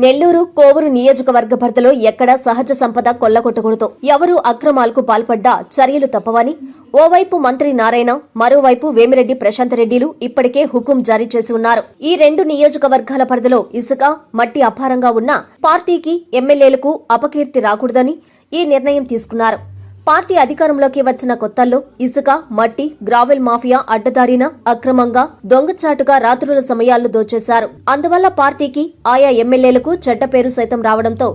నెల్లూరు కోవూరు నియోజకవర్గ పరిధిలో ఎక్కడా సహజ సంపద కొల్లగొట్టకూడదు, ఎవరూ అక్రమాలకు పాల్పడ్డా చర్యలు తప్పవని ఓవైపు మంత్రి నారాయణ, మరోవైపు వేమిరెడ్డి ప్రశాంత్ రెడ్డిలు ఇప్పటికే హుకుం జారీ చేసి ఉన్నారు. ఈ రెండు నియోజకవర్గాల పరిధిలో ఇసుక, మట్టి అపారంగా ఉన్న పార్టీకి, ఎమ్మెల్యేలకు అపకీర్తి రాకూడదని ఈ నిర్ణయం తీసుకున్నారు. పార్టీ అధికారంలోకి వచ్చిన కొత్తల్లో ఇసుక, మట్టి, గ్రావెల్ మాఫియా అడ్డదారిన అక్రమంగా, దొంగచాటుగా రాత్రుల సమయాల్లో దోచేశారు. అందువల్ల పార్టీకి, ఆయా ఎమ్మెల్యేలకు చెడ్డ పేరు సైతం రావడంతో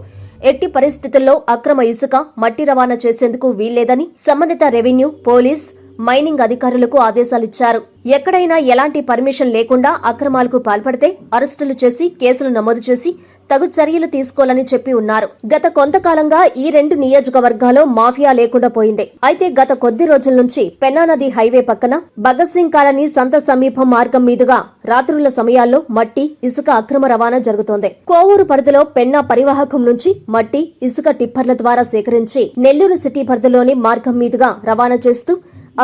ఎట్టి పరిస్థితుల్లో అక్రమ ఇసుక, మట్టి రవాణా చేసేందుకు వీల్లేదని సంబంధిత రెవెన్యూ, పోలీస్, మైనింగ్ అధికారులకు ఆదేశాలిచ్చారు. ఎక్కడైనా ఎలాంటి పర్మిషన్ లేకుండా అక్రమాలకు పాల్పడితే అరెస్టులు చేసి కేసులు నమోదు చేసి తగు చర్యలు తీసుకోవాలని చెప్పి ఉన్నారు. గత కొంతకాలంగా ఈ రెండు నియోజకవర్గాల్లో మాఫియా లేకుండా పోయింది. అయితే గత కొద్ది రోజుల నుంచి పెన్నా నది హైవే పక్కన భగత్ సింగ్ కాలనీ సంత సమీపం మార్గం మీదుగా రాత్రుల సమయాల్లో మట్టి, ఇసుక అక్రమ రవాణా జరుగుతోంది. కోవూరు పరిధిలో పెన్నా పరివాహకం నుంచి మట్టి, ఇసుక టిప్పర్ల ద్వారా సేకరించి నెల్లూరు సిటీ పరిధిలోని మార్గం మీదుగా రవాణా చేస్తూ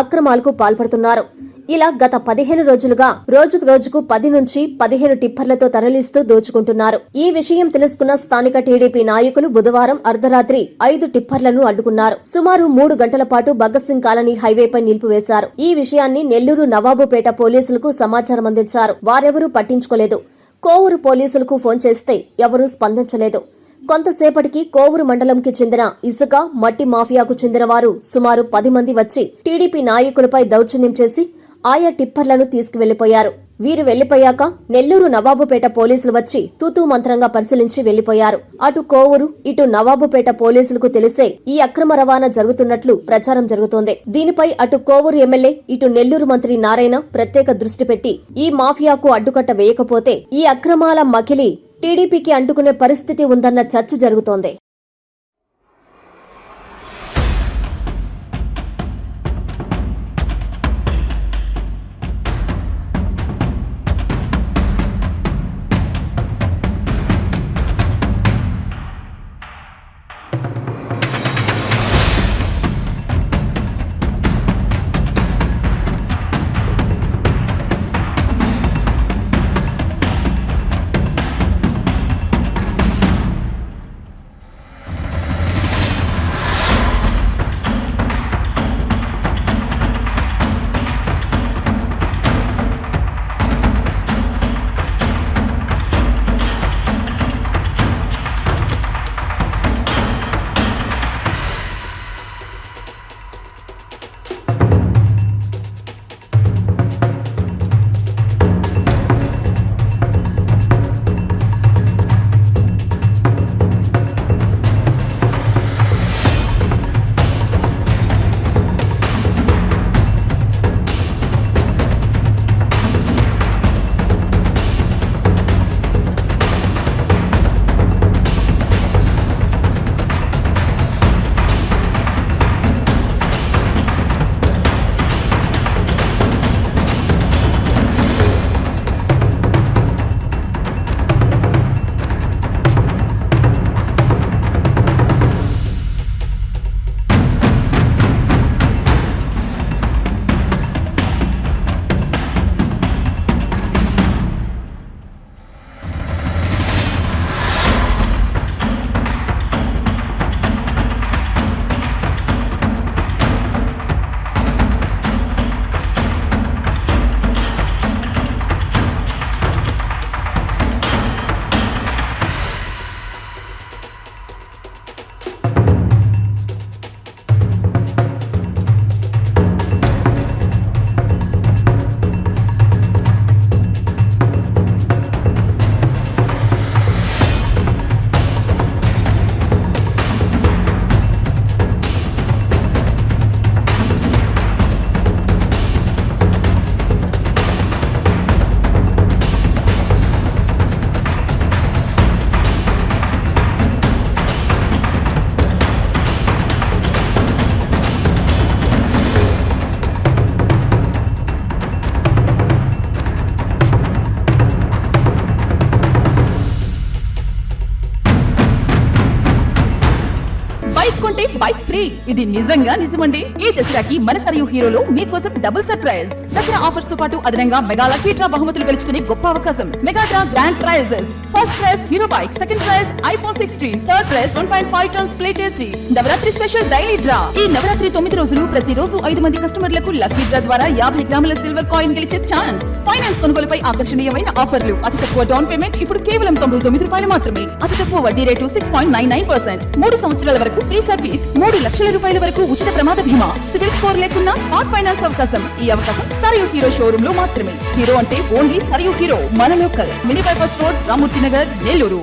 అక్రమాలకు పాల్పడుతున్నారు. ఇలా గత 15 రోజులుగా రోజుకు 10 నుంచి 15 టిప్పర్లతో తరలిస్తూ దోచుకుంటున్నారు. ఈ విషయం తెలుసుకున్న స్థానిక టీడీపీ నాయకులు బుధవారం అర్ధరాత్రి 5 టిప్పర్లను అడ్డుకున్నారు. సుమారు 3 గంటల పాటు భగత్ సింగ్ కాలనీ హైవేపై నిలిపివేశారు. ఈ విషయాన్ని నెల్లూరు నవాబుపేట పోలీసులకు సమాచారం అందించారు. వారెవరూ పట్టించుకోలేదు. కోవూరు పోలీసులకు ఫోన్ చేస్తే ఎవరూ స్పందించలేదు. కొంతసేపటికి కోవూరు మండలంకి చెందిన ఇసుక, మట్టి మాఫియాకు చెందిన వారు సుమారు 10 మంది వచ్చి టీడీపీ నాయకులపై దౌర్జన్యం చేసి ఆయా టిప్పర్లను తీసుకువెళ్లిపోయారు. వీరు వెళ్లిపోయాక నెల్లూరు నవాబుపేట పోలీసులు వచ్చి తూతూ మంత్రంగా పరిశీలించి వెళ్లిపోయారు. అటు కోవూరు, ఇటు నవాబుపేట పోలీసులకు తెలిసే ఈ అక్రమ రవాణా జరుగుతున్నట్లు ప్రచారం జరుగుతోంది. దీనిపై అటు కోవూరు ఎమ్మెల్యే, ఇటు నెల్లూరు మంత్రి నారాయణ ప్రత్యేక దృష్టి పెట్టి ఈ మాఫియాకు అడ్డుకట్ట వేయకపోతే ఈ అక్రమాల మకిలి టీడీపీకి అంటుకునే పరిస్థితి ఉందన్న చర్చ జరుగుతోంది. Bike free. ఇది నిజంగా నిజమండి. ఈ దసరాకి మన సరియు హీరోలో మీకోసం డబుల్ సర్ప్రైజ్. దసరా ఆఫర్స్ తో పాటు అదనంగా మెగా లక్కీ డ్రా బహుమతులు గెలుచుకునే గొప్ప అవకాశం. Mega draw grand prizes. First prize Hero bike, second prize iPhone 16, third prize 1.5 tons plate AC. Navratri special daily draw. ఈ నవరాత్రి 9 రోజులు ప్రతిరోజు 5 మంది కస్టమర్లకు లక్కీ డ్రా ద్వారా 50 గ్రాముల సిల్వర్ కాయిన్ గెలిచే ఛాన్స్. ఫైనాన్స్ కొనుగోలుపై ఆకర్షణీయమైన ఆఫర్లు. అతి తక్కువ డౌన్ పేమెంట్ ఇప్పుడు కేవలం 99 రూపాయలు మాత్రమే. అతి తక్కువ వడ్డీ రేటు 6.99%. 3 సంవత్సరాల వరకు ఫ్రీ సర్వీస్. 3 లక్షల రూపాయల వరకు ఉచిత ప్రమాద బీమా. సివిల్ స్కోర్ లేకున్నా స్మార్ట్ ఫైనాన్స్ అవకాశం. ఈ అవకాశం సరియు హీరో షోరూమ్ లో మాత్రమే. హీరో అంటే ఓన్లీ సరియు హీరో. మన local mini bypass road, Ramamurthy Nagar, Nellore.